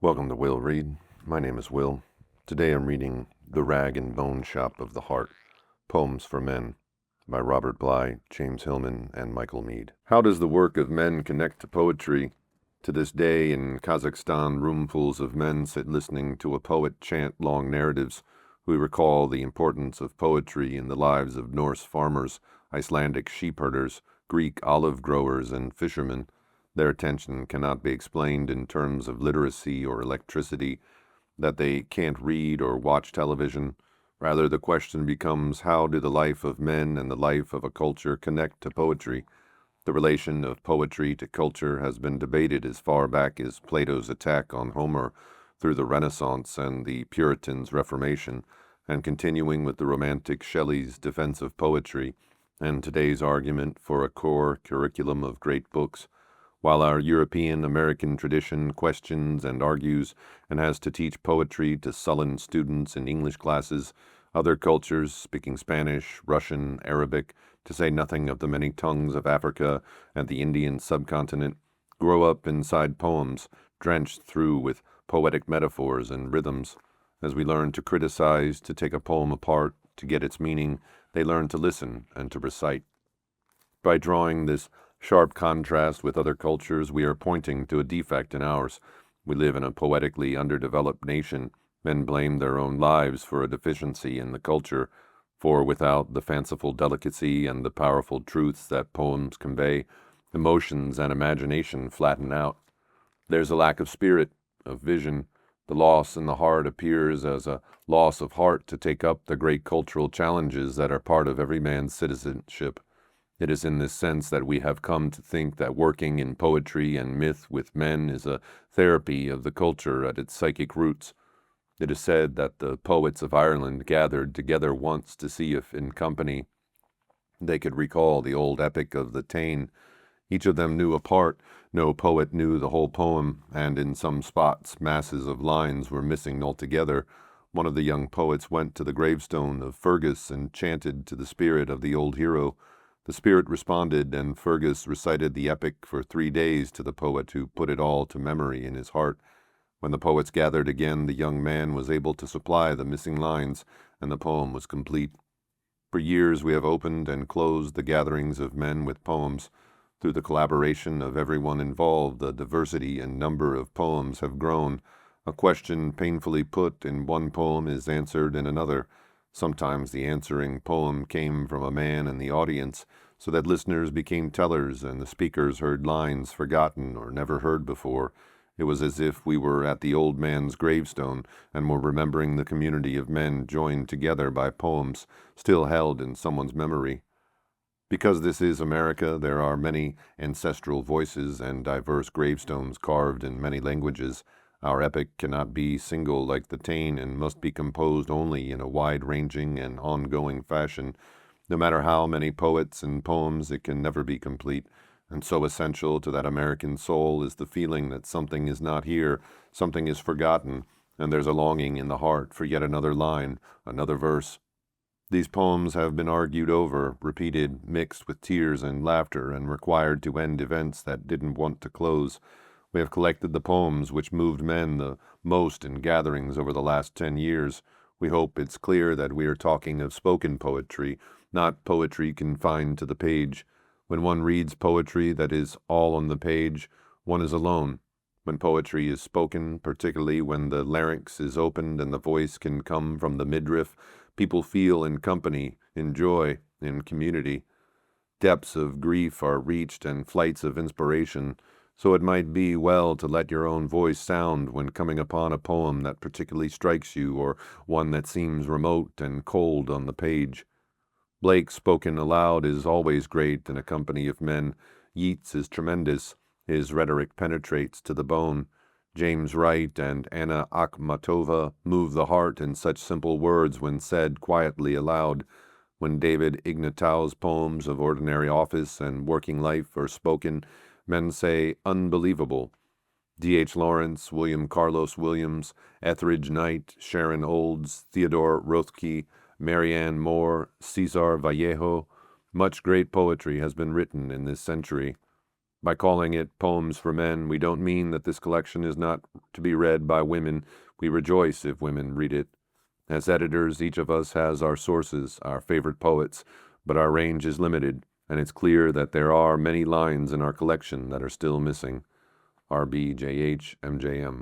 Welcome to Will Read. My name is Will. Today I'm reading The Rag and Bone Shop of the Heart, Poems for Men, by Robert Bly, James Hillman, and Michael Meade. How does the work of men connect to poetry? To this day in Kazakhstan, roomfuls of men sit listening to a poet chant long narratives. We recall the importance of poetry in the lives of Norse farmers, Icelandic sheep herders, Greek olive growers, and fishermen. Their attention cannot be explained in terms of literacy or electricity, that they can't read or watch television. Rather, the question becomes, how do the life of men and the life of a culture connect to poetry? The relation of poetry to culture has been debated as far back as Plato's attack on Homer through the Renaissance and the Puritans' Reformation, and continuing with the Romantic Shelley's defense of poetry, and today's argument for a core curriculum of great books. While our European-American tradition questions and argues and has to teach poetry to sullen students in English classes, other cultures, speaking Spanish, Russian, Arabic, to say nothing of the many tongues of Africa and the Indian subcontinent, grow up inside poems, drenched through with poetic metaphors and rhythms. As we learn to criticize, to take a poem apart, to get its meaning, they learn to listen and to recite. By drawing this sharp contrast with other cultures, we are pointing to a defect in ours. We live in a poetically underdeveloped nation. Men blame their own lives for a deficiency in the culture, for without the fanciful delicacy and the powerful truths that poems convey, emotions and imagination flatten out. There's a lack of spirit, of vision. The loss in the heart appears as a loss of heart to take up the great cultural challenges that are part of every man's citizenship. It is in this sense that we have come to think that working in poetry and myth with men is a therapy of the culture at its psychic roots. It is said that the poets of Ireland gathered together once to see if, in company, they could recall the old epic of the Táin. Each of them knew a part. No poet knew the whole poem, and in some spots masses of lines were missing altogether. One of the young poets went to the gravestone of Fergus and chanted to the spirit of the old hero. The spirit responded, and Fergus recited the epic for 3 days to the poet, who put it all to memory in his heart. When the poets gathered again, the young man was able to supply the missing lines, and the poem was complete. For years we have opened and closed the gatherings of men with poems. Through the collaboration of everyone involved, the diversity and number of poems have grown. A question painfully put in one poem is answered in another. Sometimes the answering poem came from a man in the audience, so that listeners became tellers and the speakers heard lines forgotten or never heard before. It was as if we were at the old man's gravestone and were remembering the community of men joined together by poems still held in someone's memory. Because this is America, there are many ancestral voices and diverse gravestones carved in many languages. Our epic cannot be single like the Táin and must be composed only in a wide-ranging and ongoing fashion. No matter how many poets and poems, it can never be complete. And so essential to that American soul is the feeling that something is not here, something is forgotten, and there's a longing in the heart for yet another line, another verse. These poems have been argued over, repeated, mixed with tears and laughter, and required to end events that didn't want to close. We have collected the poems which moved men the most in gatherings over the last 10 years. We hope it's clear that we are talking of spoken poetry, not poetry confined to the page. When one reads poetry that is all on the page, one is alone. When poetry is spoken, particularly when the larynx is opened and the voice can come from the midriff, people feel in company, in joy, in community. Depths of grief are reached and flights of inspiration. So it might be well to let your own voice sound when coming upon a poem that particularly strikes you, or one that seems remote and cold on the page. Blake spoken aloud is always great in a company of men. Yeats is tremendous. His rhetoric penetrates to the bone. James Wright and Anna Akhmatova move the heart in such simple words when said quietly aloud. When David Ignatow's poems of ordinary office and working life are spoken, men say, unbelievable. D.H. Lawrence, William Carlos Williams, Etheridge Knight, Sharon Olds, Theodore Rothke, Marianne Moore, Cesar Vallejo. Much great poetry has been written in this century. By calling it Poems for Men, we don't mean that this collection is not to be read by women. We rejoice if women read it. As editors, each of us has our sources, our favorite poets, but our range is limited, and it's clear that there are many lines in our collection that are still missing. RBJH MJM.